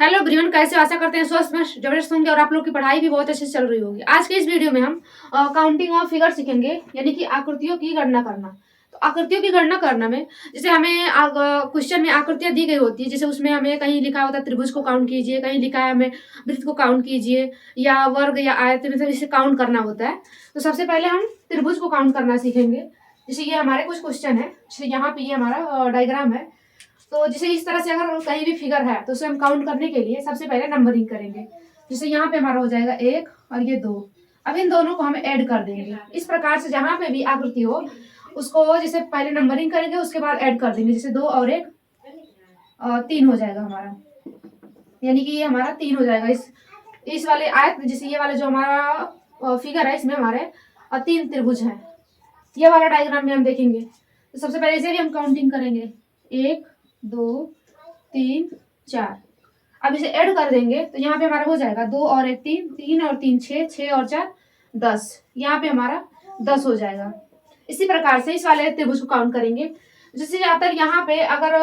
Hello everyone, कैसे हो? आशा करते हैं स्वस्थ में जबरदस्त होंगे और आप लोग की पढ़ाई भी बहुत अच्छे से चल रही होगी। आज के इस वीडियो में हम काउंटिंग ऑफ फिगर सीखेंगे, यानी कि आकृतियों की गणना करना। तो आकृतियों की गणना करना में जैसे हमें क्वेश्चन में आकृतियां दी गई होती है, जैसे उसमें हमें कहीं लिखा होता है त्रिभुज को काउंट कीजिए, कहीं लिखा है हमें वृत्त को काउंट कीजिए, या वर्ग या आयत, मतलब इसे काउंट करना होता है। तो सबसे पहले हम त्रिभुज को काउंट करना सीखेंगे। जैसे ये हमारे कुछ क्वेश्चन है, जैसे यहाँ पे ये हमारा डायग्राम है। तो जैसे इस तरह से अगर कहीं भी फिगर है तो उसे हम काउंट करने के लिए सबसे पहले नंबरिंग करेंगे। जैसे यहाँ पे हमारा हो जाएगा 1 और ये 2। अब इन दोनों को हम ऐड कर देंगे। इस प्रकार से जहां पे भी आकृति हो उसको जैसे पहले नंबरिंग करेंगे, उसके बाद ऐड कर देंगे। जैसे 2 और 1 3 हो जाएगा हमारा, यानी कि ये हमारा 3 हो जाएगा। इस वाले आयत में, जैसे ये वाला जो हमारा फिगर है, इसमें हमारे 3 त्रिभुज है। ये वाला डायग्राम में हम देखेंगे तो सबसे पहले इसे भी हम काउंटिंग करेंगे, 1 2 3 4। अब इसे ऐड कर देंगे तो यहाँ पे हमारा हो जाएगा 2 और 1 3, 3 और 3 6, 6 और 4 10। यहाँ पे हमारा 10 हो जाएगा। इसी प्रकार से इस वाले त्रिभुज को काउंट करेंगे। जैसे ज्यादातर यहाँ पे अगर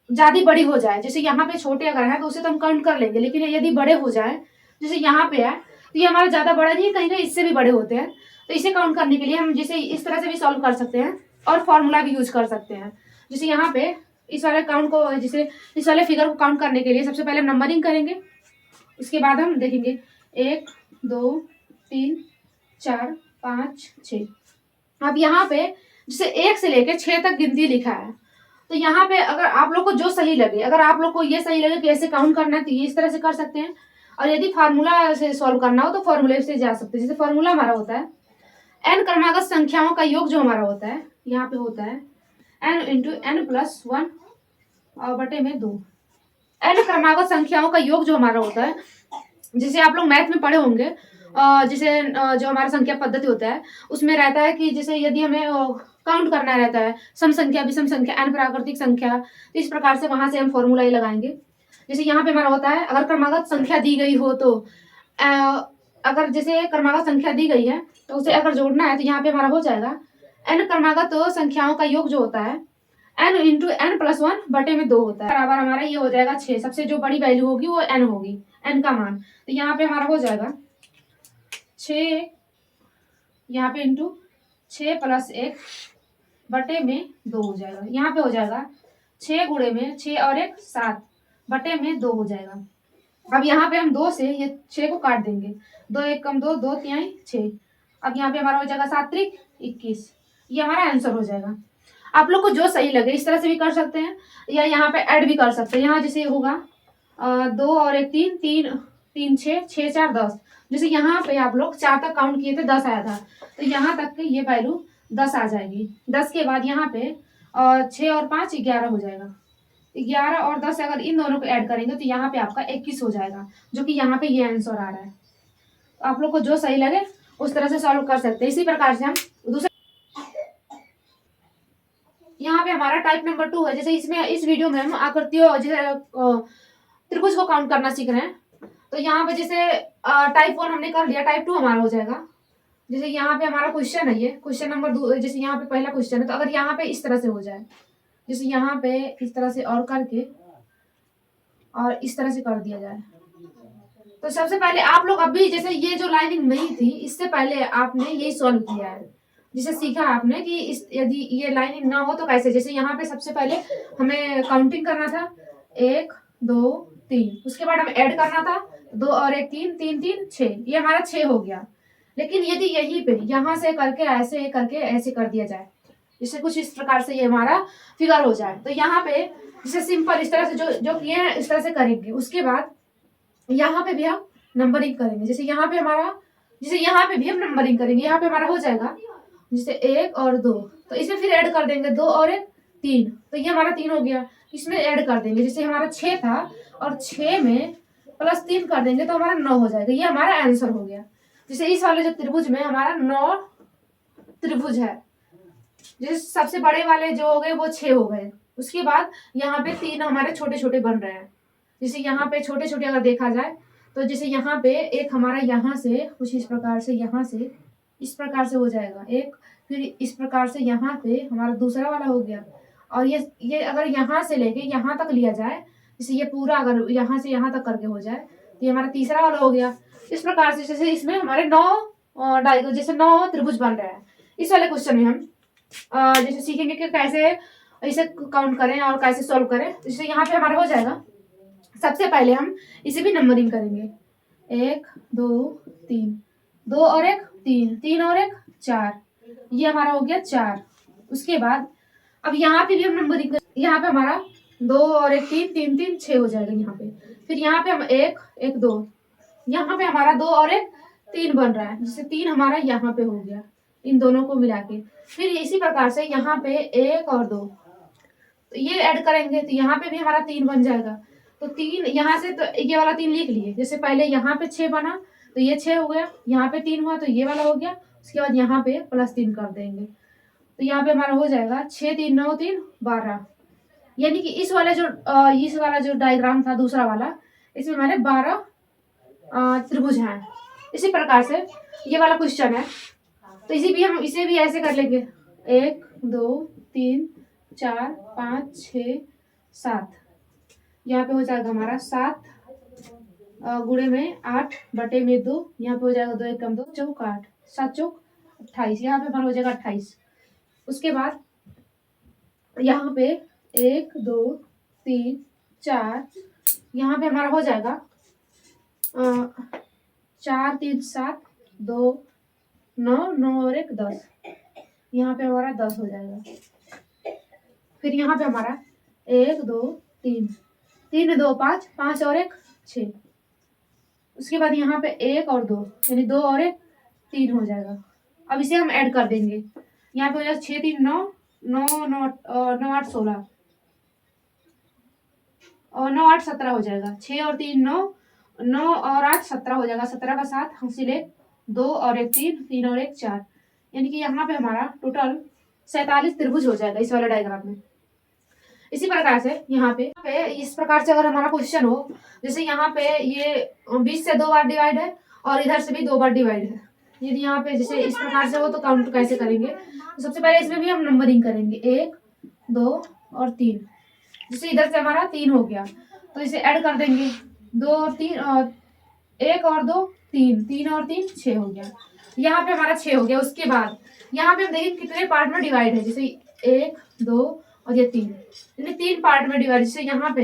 ज्यादा बड़ी हो जाए, जैसे यहाँ पे छोटे अगर है तो उसे तो हम काउंट कर लेंगे, लेकिन यदि बड़े हो जाए, जैसे यहाँ पे है तो ये हमारा ज्यादा बड़ा नहीं है, कहीं कहीं इससे भी बड़े होते हैं। तो इसे काउंट करने के लिए हम जैसे इस तरह से भी सॉल्व कर सकते हैं और फॉर्मूला भी यूज कर सकते हैं। जैसे यहाँ पे इस वाले काउंट को, जैसे इस वाले फिगर को काउंट करने के लिए सबसे पहले हम नंबरिंग करेंगे, उसके बाद हम देखेंगे 1 2 3 4 5 6। अब यहाँ पे जैसे 1 से लेके 6 तक गिनती लिखा है, तो यहाँ पे अगर आप लोग को जो सही लगे, अगर आप लोग को ये सही लगे कि ऐसे काउंट करना है तो ये इस तरह से कर सकते हैं, और यदि फार्मूला से सॉल्व करना हो तो फॉर्मूले से जा सकते हैं। जैसे फॉर्मूला हमारा होता है n क्रमागत संख्याओं का योग जो हमारा होता है, यहाँ पे होता है n इंटू एन प्लस 1 और बटे में 2। n क्रमागत संख्याओं का योग जो हमारा होता है, जैसे आप लोग मैथ में पढ़े होंगे, जैसे जो हमारा संख्या पद्धति होता है उसमें रहता है कि जैसे यदि हमें काउंट करना रहता है सम संख्या, विषम संख्या, n प्राकृतिक संख्या, तो इस प्रकार से वहां से हम फॉर्मूला ही लगाएंगे। जैसे यहाँ पे हमारा होता है अगर क्रमागत संख्या दी गई हो तो अगर जैसे क्रमागत संख्या दी गई है तो उसे अगर जोड़ना है तो यहाँ पे हमारा हो जाएगा n क्रमागत संख्याओं का योग जो होता है n इंटू एन प्लस 1 बटे में 2 होता है, बराबर हमारा ये हो जाएगा 6। सबसे जो बड़ी वैल्यू होगी वो n होगी, n का मान। तो यहाँ पे हमारा हो जाएगा 6, यहाँ पे इंटू 6 प्लस 1 बटे में 2 हो जाएगा। यहाँ पे हो जाएगा 6 गुणे में 6 और 1 7 बटे में 2 हो जाएगा। अब यहाँ पे हम 2 से ये 6 को काट देंगे, 2 1 कम 2, 2 3 6। अब यहाँ पे हमारा हो जाएगा 7 त्रिक 21। ये हमारा आंसर हो जाएगा। आप लोग को जो सही लगे इस तरह से भी कर सकते हैं, या यहाँ पे ऐड भी कर सकते हैं। यहाँ जैसे होगा 2 और 1 3, 3 3 6, 6 4 10। जैसे यहाँ पे आप लोग 4 तक काउंट किए थे, 10 आया था, तो यहाँ तक की ये वैल्यू 10 आ जाएगी। 10 के बाद यहाँ पे 6 और 5 11 हो जाएगा। 11 और 10 अगर इन दोनों को ऐड करेंगे तो यहाँ पे आपका 21 हो जाएगा, जो कि यहाँ पे ये आंसर आ रहा है। तो आप लोग को जो सही लगे उस तरह से सॉल्व कर सकते हैं। इसी प्रकार से हम दूसरे, यहाँ पे हमारा टाइप नंबर 2 है। जैसे इसमें इस वीडियो में हम आकृतियों, जैसे त्रिभुज को काउंट करना सीख रहे हैं। तो यहाँ पे जैसे टाइप 1 हमने कर लिया, टाइप 2 हमारा हो जाएगा। जैसे यहाँ पे हमारा क्वेश्चन है, ये क्वेश्चन नंबर 2, जैसे यहाँ पे पहला क्वेश्चन है, तो अगर यहाँ पे इस तरह से हो जाए, जैसे यहाँ पे इस तरह से और करके और इस तरह से कर दिया जाए, तो सबसे पहले आप लोग अभी जैसे ये जो लाइनिंग नहीं थी, इससे पहले आपने यही सॉल्व किया है। जिसे सीखा आपने कि इस यदि ये लाइनिंग ना हो तो कैसे। जैसे यहाँ पे सबसे पहले हमें काउंटिंग करना था 1 2 3, उसके बाद हमें ऐड करना था 2 और 1 3, 3 3 6, ये हमारा 6 हो गया। लेकिन यदि यहीं पे यहाँ से करके ऐसे कर दिया जाए, जैसे कुछ इस प्रकार से ये हमारा फिगर हो जाए, तो यहाँ पे जैसे सिंपल इस तरह से जो जो किए हैं इस तरह से करेंगे। उसके बाद यहाँ पे भी हम नंबरिंग करेंगे। जैसे यहाँ पे हमारा, जैसे यहाँ पे भी हम नंबरिंग करेंगे। यहाँ पे हमारा हो जाएगा जैसे 1 और 2, तो इसमें फिर ऐड कर देंगे 2 और 1 3, तो ये हमारा 3 हो गया। इसमें ऐड कर देंगे, जैसे हमारा 6 था और 6 में प्लस 3 कर देंगे तो हमारा 9 हो जाएगा। ये हमारा आंसर हो गया। जैसे इस वाले जो त्रिभुज में हमारा 9 त्रिभुज है, जैसे सबसे बड़े वाले जो हो गए वो 6 हो गए। उसके बाद यहाँ पे 3 हमारे छोटे छोटे बन रहे हैं। जैसे यहाँ पे छोटे छोटे अगर देखा जाए तो जैसे यहाँ पे एक हमारा यहाँ से कुछ इस प्रकार से, यहाँ से इस प्रकार से हो जाएगा एक, फिर इस प्रकार से यहाँ पे हमारा दूसरा वाला हो गया। और ये अगर यहाँ से लेके यहाँ तक लिया जाए जैसे ये पूरा अगर यहाँ से यहाँ तक करके हो जाए तो ये हमारा तीसरा वाला हो गया। इस प्रकार से जैसे इसमें हमारे 9 जैसे 9 त्रिभुज बन रहे हैं। इस वाले क्वेश्चन में हम जैसे सीखेंगे कि कैसे इसे काउंट करें और कैसे सॉल्व करें। जैसे यहाँ पे हमारा हो जाएगा, सबसे पहले हम इसे भी नंबरिंग करेंगे, 1 2 3, 2 और 1 3, 3 और 1 4, ये हमारा हो गया 4। उसके बाद अब यहाँ पे भी हम नंबरिंग करें, यहाँ पे हमारा 2 और 1 3, 3 3 6 हो जाएगा यहाँ पे। फिर यहाँ पे हम 1 1 2, यहाँ पे हमारा 2 और 1 3 बन रहा है, जिससे 3 हमारा यहाँ पे हो गया इन दोनों को मिला के। फिर इसी प्रकार से यहाँ पे 1 और 2, तो ये ऐड करेंगे तो यहाँ पे भी हमारा 3 बन जाएगा। तो 3 यहाँ से, तो ये वाला 3 लिख लिए। जैसे पहले यहाँ पे 6 बना तो ये 6 हो गया, यहाँ पे 3 हुआ तो ये वाला हो गया। उसके बाद यहाँ पे +3 कर देंगे तो यहाँ पे हमारा हो जाएगा 6 3 9 3 12। यानी कि इस वाला जो डायग्राम था दूसरा वाला, इसमें हमारे 12 त्रिभुज हैं। इसी प्रकार से ये वाला क्वेश्चन है, तो इसे भी ऐसे कर लेंगे, 1 2 3 4 5 6 7। यहाँ पे हो जाएगा हमारा 7 गुणे में 8 बटे में 2, यहाँ पे हो जाएगा 2 1 कम 2 चौक 8, 7 चौक 28, यहाँ पे हमारा हो जाएगा 28। उसके बाद यहाँ पे 1 2 3 4, यहाँ पे हमारा हो जाएगा 4 3 7 2 9 9 और 1 10, यहाँ पे हमारा 10 हो जाएगा। फिर यहाँ पे हमारा 1 2 3 3 2 5 5 और 1 6। उसके बाद यहाँ पे 1 और 2 यानी 2 और 1 3 हो जाएगा। अब इसे हम ऐड कर देंगे, यहाँ पे हो जाएगा 6 3 9 9 9 9 8 16 और 9 8 17 हो जाएगा। 6 और 3 9, 9 और 8 17 हो जाएगा। 17 का 7 हासिल 1 2 और 1 3, 3 और 1 4, यानी कि यहाँ पे हमारा टोटल 47 त्रिभुज हो जाएगा इस वाले डायग्राम में। इसी प्रकार से यहाँ पे इस प्रकार से अगर हमारा क्वेश्चन हो, जैसे यहाँ पे ये 20 से 2 बार डिवाइड है और इधर से भी 2 बार डिवाइड है, यदि यहाँ पे जैसे इस प्रकार से हो तो काउंट कैसे करेंगे। तो सबसे पहले इसमें भी हम नंबरिंग करेंगे, 1 2 और 3। जैसे इधर से हमारा 3 हो गया तो इसे ऐड कर देंगे, 2 और 3 और 1 और 2 3, 3 और 3 6 हो गया, यहाँ पे हमारा 6 हो गया। उसके बाद यहाँ पे हम देखेंगे कितने पार्ट में डिवाइड है, जैसे 1 2 और ये 3, यानी 3 पार्ट में डिवाइड। जैसे यहाँ पे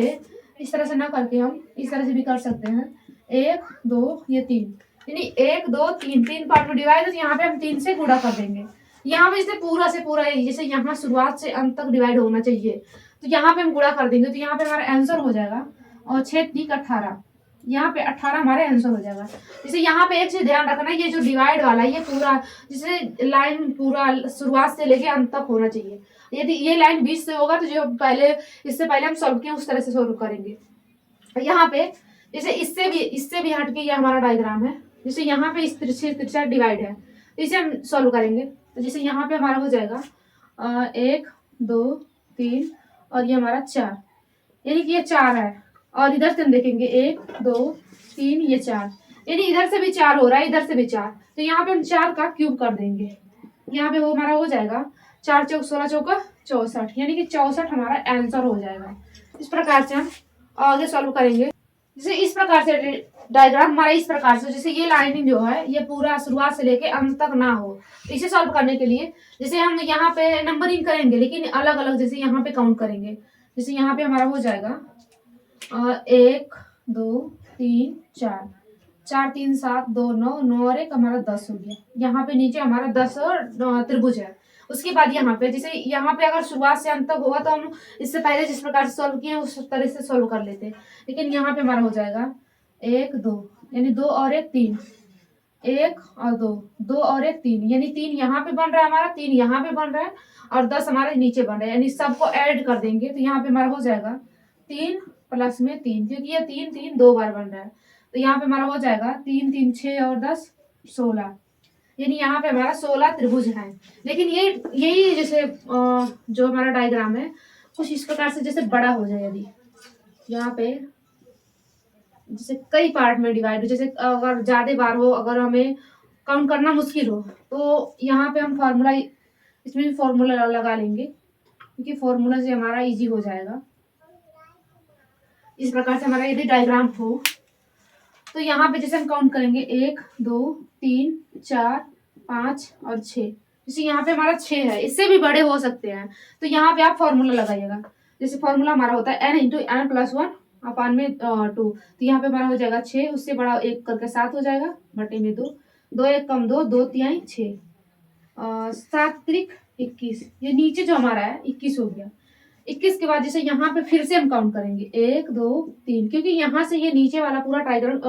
इस तरह से ना करके हम इस तरह से भी कर सकते हैं, 1 2 ये 3, यानी 1 2 3 3 पार्ट में डिवाइड है, तो यहाँ पे हम 3 से गुणा कर देंगे। यहाँ पे इसे पूरा से पूरा जैसे यहाँ शुरुआत से अंत तक डिवाइड होना चाहिए, तो यहाँ पे हम गुणा कर देंगे तो यहाँ पे हमारा आंसर हो जाएगा और 6 3 18, यहाँ पे 18 हमारे आंसर हो जाएगा। जैसे यहाँ पे एक चीज ध्यान रखना, ये जो डिवाइड वाला ये पूरा जैसे लाइन पूरा शुरुआत से लेके अंत तक होना चाहिए। यदि ये लाइन 20 से होगा तो जो पहले इससे पहले हम सॉल्व किए उस तरह से सॉल्व करेंगे। यहाँ पे जैसे इससे भी हटके ये हमारा डायग्राम है, जैसे यहाँ पे इस तिरछा डिवाइड है तो इसे हम सॉल्व करेंगे। तो जैसे यहाँ पे हमारा हो जाएगा 1 2 3 और ये हमारा 4, यानी कि ये 4 है। और इधर से हम देखेंगे 1 2 3 ये 4, यानी इधर से भी 4 हो रहा है, इधर से भी 4, तो यहाँ पे हम 4 का क्यूब कर देंगे। यहाँ पे वो हमारा हो जाएगा 4 चौक 16 चौका 64, यानी कि 64 हमारा आंसर हो जाएगा। इस प्रकार से हम आगे सॉल्व करेंगे। जैसे इस प्रकार से डायग्राम हमारा इस प्रकार से, जैसे ये लाइनिंग जो है ये पूरा शुरुआत से लेके अंत तक ना हो, तो इसे सॉल्व करने के लिए जैसे हम यहाँ पे नंबरिंग करेंगे लेकिन अलग अलग, जैसे यहाँ पे काउंट करेंगे। जैसे यहाँ पे हमारा हो जाएगा 1 2 3 4, 4 3 7 2 9 9 और 1 हमारा 10 हो गया। यहाँ पे नीचे हमारा 10 और त्रिभुज है। उसके बाद यहाँ पे जैसे यहाँ पे अगर शुरुआत से अंत तक होगा तो हम इससे पहले जिस प्रकार से सॉल्व किए उस तरह से सॉल्व कर लेते, लेकिन यहाँ पे हमारा हो जाएगा 1 2, यानी 2 और 1 3, 1 और 2 2 और 1 3, यानी 3 यहाँ पे बन रहा है हमारा, 3 यहाँ पे बन रहा है और 10 हमारे नीचे बन रहा है, यानी सबको ऐड कर देंगे तो यहाँ पे हमारा हो जाएगा 3 प्लस में 3, क्योंकि ये 3 3 2 बार बन रहा है, तो यहाँ पे हमारा हो जाएगा 3 3 6 और 10 16, यानी यहाँ पे हमारा 16 त्रिभुज हैं। लेकिन यही जैसे जो हमारा डायग्राम है कुछ इस प्रकार से जैसे बड़ा हो जाए, यदि यहाँ पे जैसे कई पार्ट में डिवाइड हो, जैसे अगर ज्यादा बार हो, अगर हमें काउंट करना मुश्किल हो तो यहाँ पे हम फॉर्मूला, इसमें भी फॉर्मूला लगा लेंगे क्योंकि फॉर्मूला से हमारा इजी हो जाएगा। इस प्रकार से हमारा यदि डायग्राम हो तो यहाँ पे जैसे हम काउंट करेंगे 1 2 3 4 5 और 6। जैसे यहाँ पे हमारा 6 है, इससे भी बड़े हो सकते हैं, तो यहाँ पे आप फॉर्मूला लगाइएगा। जैसे फॉर्मूला हमारा होता है n इंटू एन प्लस 1 अपान में 2, तो यहाँ पे हमारा हो जाएगा 6, उससे बड़ा 1 करके 7 हो जाएगा, बटे में 2, 2 1 कम 2, 2 3 6, 7 त्रिक 21। ये नीचे जो हमारा है 21 हो गया। 21 के बाद जैसे यहाँ पे फिर से हम काउंट करेंगे 1 2 3, क्योंकि यहाँ से ये नीचे वाला पूरा ट्राइगोनल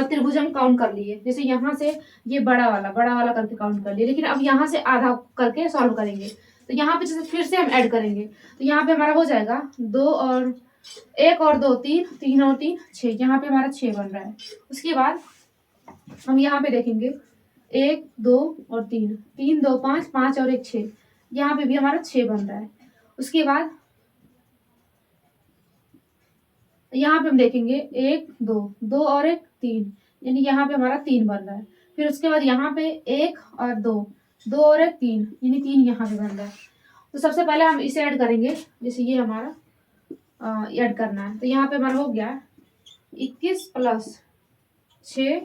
त्रिभुज हम काउंट कर लिए। जैसे यहाँ से ये बड़ा वाला करके काउंट कर लिए, लेकिन अब यहाँ से आधा करके सॉल्व करेंगे, तो यहाँ पे जैसे फिर से हम ऐड करेंगे, तो यहाँ पे हमारा हो जाएगा 2 और 1 और 2 3, 3 और 3 6, यहाँ पे हमारा 6 बन रहा है। उसके बाद हम यहाँ पे देखेंगे 1 2 और 3, 3 2 5, 5 और 1 6, यहाँ पे भी हमारा 6 बन रहा है। उसके बाद यहाँ पे हम देखेंगे 1 2, 2 और 1 3, यानी यहाँ पे हमारा 3 बन रहा है। फिर उसके बाद यहाँ पे 1 और 2, 2 और 1 3, यानी 3 यहाँ पे बन रहा है। तो सबसे पहले हम इसे ऐड करेंगे, जैसे ये हमारा ऐड करना है, तो यहाँ पे हमारा हो गया 21 प्लस 6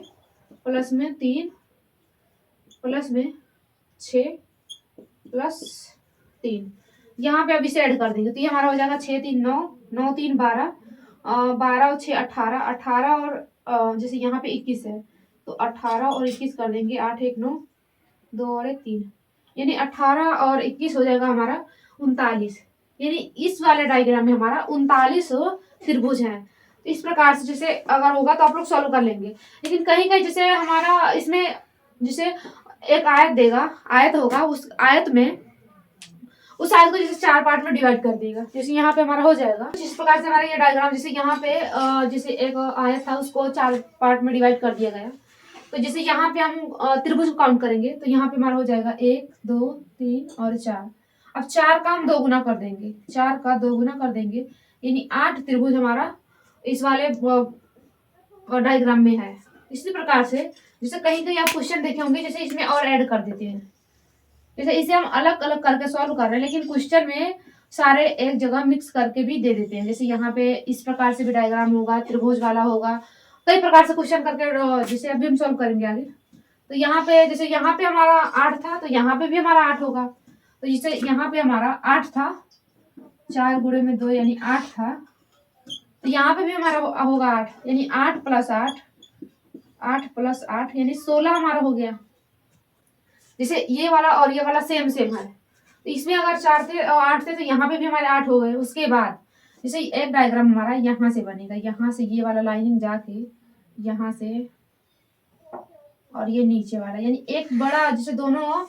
प्लस में 3 प्लस में 6 प्लस 3, यहाँ पे अब इसे ऐड कर देंगे, तो ये हमारा हो जाएगा 6 3 9, 9 3 12, 12 और 6 18, 18 और जैसे यहाँ पे 21 है, तो 18 और 21 कर देंगे, 8 1 9, 2 और 1 3, यानी 18 और 21 हो जाएगा हमारा 39। यानी इस वाले डायग्राम में हमारा 39 त्रिभुज है। तो इस प्रकार से जैसे अगर होगा तो आप लोग सॉल्व कर लेंगे। लेकिन कहीं कहीं जैसे हमारा इसमें जैसे एक आयत देगा, आयत होगा, उस आयत को जैसे 4 पार्ट में डिवाइड कर देगा। जैसे यहाँ पे हमारा हो जाएगा जिस प्रकार से हमारा ये डायग्राम, जैसे यहाँ पे जैसे एक आयत था उसको 4 पार्ट में डिवाइड कर दिया गया, तो जैसे यहाँ पे हम त्रिभुज को काउंट करेंगे, तो यहाँ पे हमारा हो जाएगा 1 2 3 और 4। अब 4 का हम 2 गुना कर देंगे, 4 का 2 गुना कर देंगे, यानी 8 त्रिभुज हमारा इस वाले डायग्राम में है। इसी प्रकार से जैसे कहीं कहीं आप क्वेश्चन देखे होंगे, जैसे इसमें और ऐड कर देते हैं, जैसे इसे हम अलग अलग करके सॉल्व कर रहे हैं, लेकिन क्वेश्चन में सारे एक जगह मिक्स करके भी दे देते हैं। जैसे यहाँ पे इस प्रकार से भी डायग्राम होगा, त्रिभुज वाला होगा, कई प्रकार से क्वेश्चन करके जैसे अभी हम सॉल्व करेंगे आगे। तो यहाँ पे जैसे यहाँ पे हमारा 8 था, तो यहाँ पे भी हमारा 8 होगा। तो जैसे यहाँ पे हमारा 8 था, 4 गुणे में 2 यानी 8 था, तो यहाँ पे भी हमारा होगा 8, यानी 8 प्लस 8, 8 प्लस 8 यानी 16 हमारा हो गया। जैसे ये वाला और ये वाला सेम सेम है, तो इसमें अगर 4 थे और 8 थे, तो यहाँ पे भी हमारे 8 हो गए। उसके बाद जैसे एक डायग्राम हमारा यहाँ से बनेगा, यहाँ से ये वाला लाइनिंग जाके यहाँ से और ये नीचे वाला, यानी एक बड़ा जैसे दोनों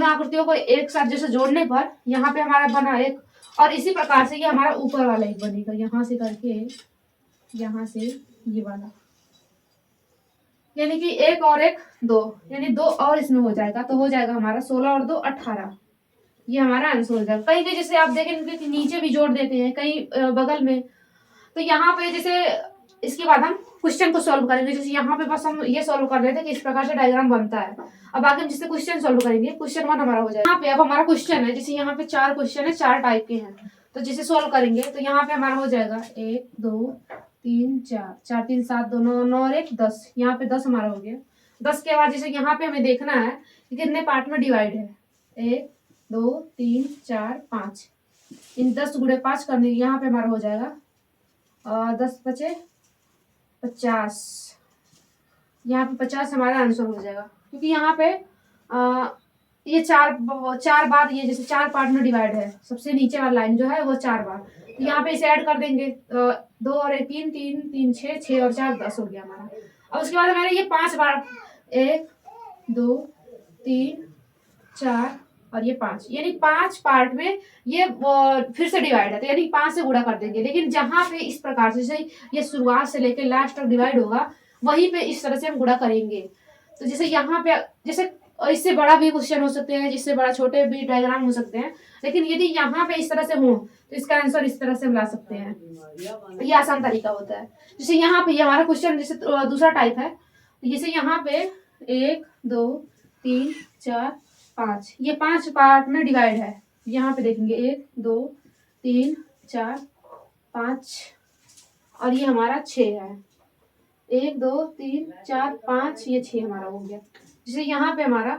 आकृतियों को एक साथ जैसे जोड़ने पर यहाँ पे हमारा बना एक, और इसी प्रकार से ये हमारा ऊपर वाला एक बनेगा, यहाँ से करके यहाँ से ये वाला, यानी कि 1 और 1 2, यानी 2 और इसमें हो जाएगा, तो हो जाएगा हमारा 16 और 2 18। ये हमारा आंसर हो जाएगा। कहीं कहीं जैसे आप देखेंगे कि नीचे भी जोड़ देते हैं, कहीं बगल में, तो यहाँ पे जैसे इसके बाद हम क्वेश्चन को सॉल्व करेंगे। जैसे यहाँ पे बस हम ये सॉल्व कर रहे थे कि इस प्रकार से डायग्राम बनता है। अब आगे हम जिससे क्वेश्चन सॉल्व करेंगे, क्वेश्चन 1 हमारा हो जाएगा। यहाँ पे अब हमारा क्वेश्चन है, जैसे यहाँ पे 4 क्वेश्चन है, 4 टाइप के हैं, तो जिसे सॉल्व करेंगे तो यहाँ पे हमारा हो जाएगा 1 2 3 4, 4 3 7 2 9, 9 और 1 10, यहाँ पे 10 हमारा हो गया। 10 के बाद जैसे यहाँ पे हमें देखना है कि कितने पार्ट में डिवाइड है, 1 2 3 4 5, इन 10 गुणे 5 करने, यहाँ पे हमारा हो जाएगा 10 बचे 50, यहाँ पे 50 हमारा आंसर हो जाएगा। क्योंकि यहाँ पे ये चार बार ये जैसे 4 पार्ट में डिवाइड है, सबसे नीचे वाला लाइन जो है वो 4 बार, तो यहाँ पे इसे ऐड कर देंगे, 2 और 3 3 3 6 6 और 4 10 हो गया हमारा। और उसके बाद हमारे ये 5 बार 1 2 3 4 और ये 5, यानी 5 पार्ट में ये फिर से डिवाइड है, तो यानी 5 से गुणा कर देंगे। लेकिन जहां पे इस प्रकार से जैसे ये शुरुआत से लेकर लास्ट तक डिवाइड होगा, वहीं पे इस तरह से हम गुणा करेंगे। तो जैसे यहाँ पे जैसे इससे बड़ा भी क्वेश्चन हो सकते हैं, जिससे बड़ा छोटे भी डायग्राम हो सकते हैं, लेकिन यदि यहाँ पे इस तरह से हो तो इसका आंसर इस तरह से हम ला सकते हैं। ये आसान तरीका होता है। जैसे यहाँ पे हमारा क्वेश्चन जैसे दूसरा टाइप है, जैसे यहाँ पे 1 2 3 4 5, ये 5 पार्ट में डिवाइड है। यहाँ पे देखेंगे 1 2 3 4 5 और ये हमारा 6 है। 1 2 3 4 5 ये 6 हमारा हो गया। जैसे यहाँ पे हमारा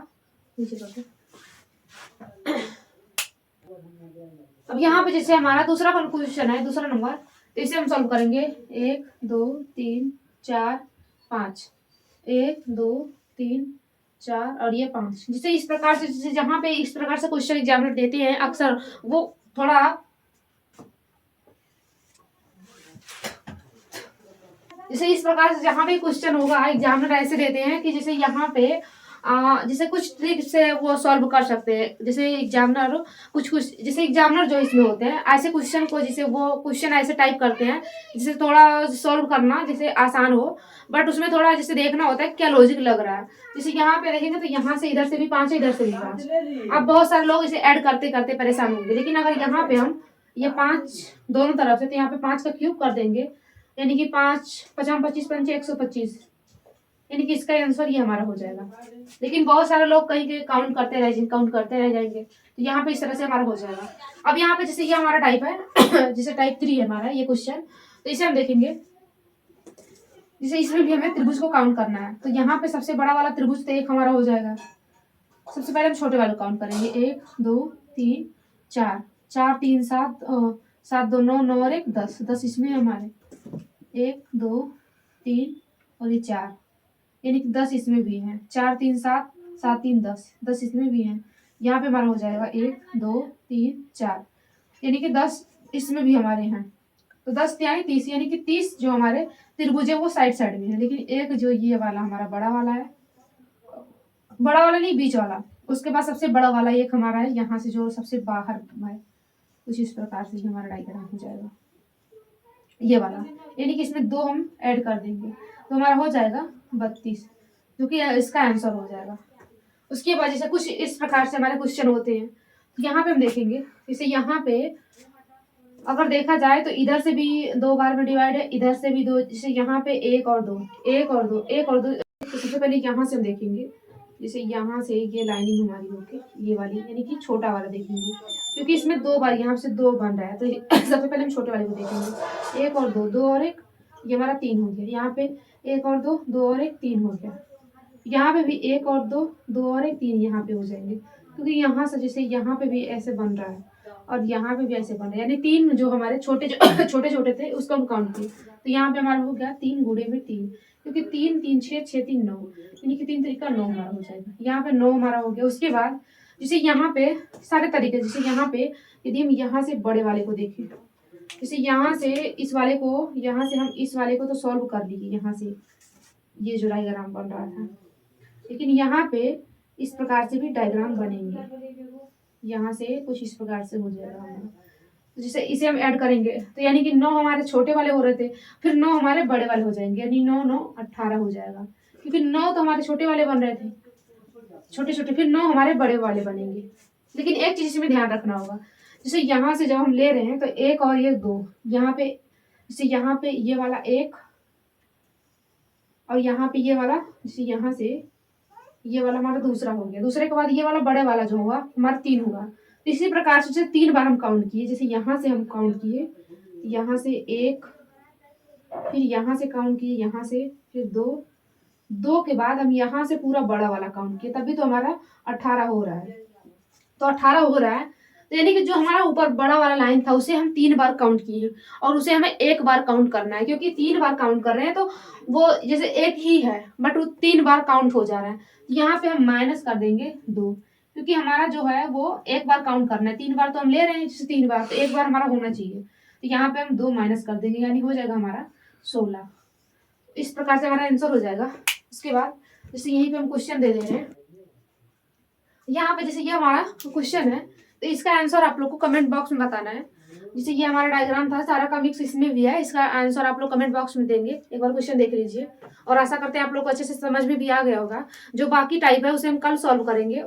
नीचे करते हैं। अब यहाँ पे जैसे हमारा दूसरा क्वेश्चन है, दूसरा नंबर, तो इसे हम सॉल्व करेंगे। 1 2 3 4 5, 1 2 3 4 और ये 5। जिसे इस प्रकार से, जैसे जहाँ पे इस प्रकार से क्वेश्चन एग्जामिनर देते हैं अक्सर, वो थोड़ा जैसे इस प्रकार से जहाँ पे क्वेश्चन होगा एग्जामिनर ऐसे देते हैं कि जैसे यहाँ पे जैसे कुछ ट्रिक से वो सॉल्व कर सकते हैं। जैसे एग्जामिनर कुछ जैसे एग्जामिनर जो इसमें होते हैं ऐसे क्वेश्चन को, जैसे वो क्वेश्चन ऐसे टाइप करते हैं जिसे थोड़ा सॉल्व करना जैसे आसान हो, बट उसमें थोड़ा जैसे देखना होता है क्या लॉजिक लग रहा है। जैसे यहाँ पे देखेंगे तो यहाँ से इधर से भी 5 है, इधर से भी 5। अब बहुत सारे लोग इसे ऐड करते करते परेशान होंगे, लेकिन अगर यहाँ पे हम ये 5 दोनों तरफ से, तो यहाँ पे 5 का क्यूब कर देंगे, यानी कि 5 5 25 पंचे 125, यानी कि इसका आंसर ये हमारा हो जाएगा। लेकिन बहुत सारे लोग कहीं के काउंट करते रह जाएंगे, तो यहाँ पे इस तरह से हमारा हो जाएगा। अब यहाँ पे जैसे ये हमारा टाइप है जैसे टाइप 3 है हमारा ये क्वेश्चन, तो इसे हम देखेंगे। जैसे इसमें भी हमें त्रिभुज को काउंट करना है, तो यहाँ पे सबसे बड़ा वाला त्रिभुज तो 1 हमारा हो जाएगा। सबसे पहले हम छोटे वाले काउंट करेंगे। 1 2 3 4, 4 3 7, 7 2 9, 9 और 1 10, 10 इसमें हमारे 1 2 3 और ये 4, यानी कि 10 इसमें भी है। 4 3 7, 7 3 10, 10 इसमें भी है। यहाँ पे हमारा हो जाएगा 1 2 3 4, यानी कि 10 इसमें भी हमारे हैं। तो 10 त्याई 30, यानी कि 30 जो हमारे त्रिभुज है वो साइड साइड में है। लेकिन एक जो ये वाला हमारा बड़ा वाला है, बड़ा वाला नहीं बीच वाला, उसके बाद सबसे बड़ा वाला एक हमारा है यहाँ से जो सबसे बाहर है, कुछ इस प्रकार से हमारा डायग्राम हो जाएगा ये वाला, यानी कि इसमें 2 हम ऐड कर देंगे तो हमारा हो जाएगा 32, जो कि इसका आंसर हो जाएगा। उसके बाद जैसे कुछ इस प्रकार से हमारे क्वेश्चन होते हैं, यहाँ पे हम देखेंगे। जैसे यहाँ पे अगर देखा जाए तो इधर से भी 2 बार में डिवाइड है, इधर से भी 2, जैसे यहाँ पे 1 और 2, 1 और 2, 1 और 2। तो सबसे पहले यहाँ से हम देखेंगे, जैसे यहाँ से ये लाइनिंग हमारी होके ये वाली, यानी कि छोटा वाला देखेंगे, क्योंकि इसमें 2 बार यहाँ से 2 बन रहा है, तो सबसे पहले हम छोटे वाले को देखेंगे। 1 और 2, 2 और 1, ये हमारा 3 हो गया। यहाँ पे 1 और 2, 2 और 1, 3 हो गया। यहाँ पे भी 1 और 2, 2 और 1, 3 यहाँ पे हो जाएंगे, क्योंकि यहाँ से जैसे यहाँ पे भी ऐसे बन रहा है और यहाँ पे भी ऐसे बन रहा है, यानी 3 जो हमारे छोटे छोटे थे उसको हम काउंट किए, तो यहाँ पे हमारा हो गया 3 गुणे में 3, क्योंकि 3 3 6 6 3 9, यानी कि 3 तरीका 9 हमारा हो जाएगा। यहाँ पे 9 हमारा हो गया। उसके बाद जैसे यहाँ पे सारे तरीके, जैसे यहाँ पे यदि हम यहाँ से बड़े वाले को देखें, जैसे यहाँ से इस वाले को, यहाँ से हम इस वाले को तो सॉल्व कर लिए, यहाँ से ये जो डायग्राम बन रहा था, लेकिन यहाँ पे इस प्रकार से भी डायग्राम बनेंगे, यहाँ से कुछ इस प्रकार से हो जाएगा हमारा। जैसे इसे हम ऐड करेंगे तो यानी कि 9 हमारे छोटे वाले हो रहे थे, फिर 9 हमारे बड़े वाले हो जाएंगे, यानी 9 9 18 हो जाएगा, क्योंकि 9 तो हमारे छोटे वाले बन रहे थे छोटे छोटे, फिर 9 हमारे बड़े वाले बनेंगे। लेकिन एक चीज इसमें ध्यान रखना होगा, जैसे यहाँ से जब हम ले रहे हैं तो 1 और ये 2, यहाँ पे जैसे यहाँ पे ये वाला 1 और यहाँ पे ये वाला, जैसे यहाँ से ये वाला हमारा दूसरा हो गया, दूसरे के बाद ये वाला बड़े वाला जो होगा हमारा 3 होगा। तो इसी प्रकार से 3 बार हम काउंट किए, जैसे यहाँ से हम काउंट किए, यहाँ से 1, फिर यहाँ से काउंट किए, यहाँ से फिर 2, 2 के बाद हम यहाँ से पूरा बड़ा वाला काउंट किए, तभी तो हमारा 18 हो रहा है। तो 18 हो रहा है, तो यानी कि जो हमारा ऊपर बड़ा वाला लाइन था उसे हम 3 बार काउंट किए और उसे हमें 1 बार काउंट करना है, क्योंकि 3 बार काउंट कर रहे हैं तो वो जैसे 1 ही है बट वो 3 बार काउंट हो जा रहा है। यहाँ पे हम माइनस कर देंगे 2, क्योंकि हमारा जो है वो 1 बार काउंट करना है, 3 बार तो हम ले रहे हैं, जैसे 3 बार तो 1 बार हमारा होना चाहिए, तो यहाँ पे हम 2 माइनस कर देंगे, यानी हो जाएगा हमारा 16। इस प्रकार से हमारा आंसर हो जाएगा। उसके बाद जैसे यहीं पे हम क्वेश्चन दे रहे हैं, यहाँ पे जैसे ये हमारा क्वेश्चन है, तो इसका आंसर आप लोग को कमेंट बॉक्स में बताना है। जैसे ये हमारा डायग्राम था, सारा का मिक्स इसमें भी है, इसका आंसर आप लोग कमेंट बॉक्स में देंगे। एक बार क्वेश्चन देख लीजिए और आशा करते हैं आप लोग को अच्छे से समझ में भी आ गया होगा। जो बाकी टाइप है उसे हम कल सॉल्व करेंगे।